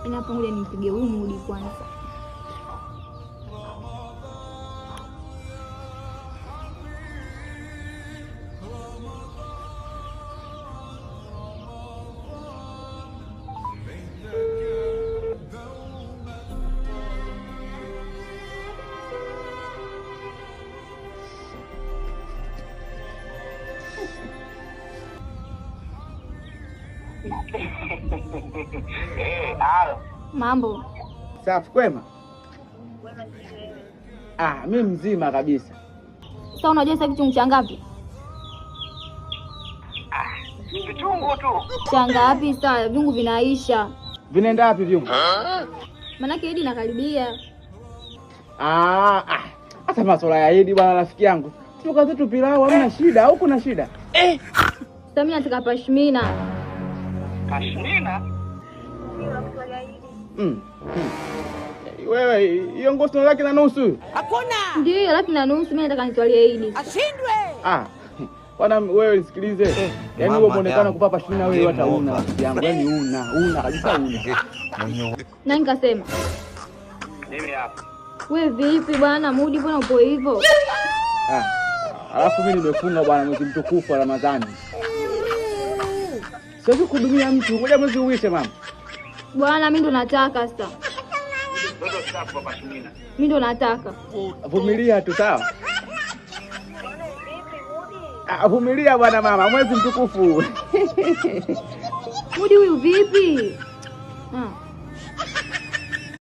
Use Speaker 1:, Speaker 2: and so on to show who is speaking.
Speaker 1: Inapo ngoja nimpige huyu Mudi kwanza. Mambo.
Speaker 2: Safi kwema? Mimi mzima kabisa.
Speaker 1: Sasa unajua sasa kitu cha ngapi?
Speaker 3: Vichungu tu.
Speaker 1: Cha ngapi sasa? Viungu vinaisha.
Speaker 2: Vinaenda wapi viungu?
Speaker 1: Manake Idi nakaribia.
Speaker 2: Hata masuala ya Idi bwana rafiki yangu. Tuka zetu pilau hamna shida au kuna shida?
Speaker 1: Sasa mimi nataka pashmina.
Speaker 3: Pashmina?
Speaker 2: Wewe hiyo ngozi laki na nusu.
Speaker 4: Hakuna.
Speaker 1: Ndio laki na nusu, mimi nataka nitwalie Idi.
Speaker 4: Ashindwe.
Speaker 2: Bwana wewe nisikilize. Yaani wewe muonekana kupapa pashmina wewe hata una yangu. Yaani una kabisa una.
Speaker 1: Na nikasema.
Speaker 3: Mimi hapa.
Speaker 1: Wewe vipi bwana Mudi, mbona upo hivyo?
Speaker 2: Alafu mimi nimefunga bwana mwezi mtukufu wa Ramadhani. Siwezi kuhudumia mtu, ngoja mwezi uishe mama.
Speaker 1: Bwana mimi ndo nataka sasa.
Speaker 3: Ndio safi kwa Shimina.
Speaker 1: Mimi ndo nataka.
Speaker 2: Vumilia tu sawa? Vumilia bwana mama, mwezi mtukufu.
Speaker 1: Mudi huyu vipi?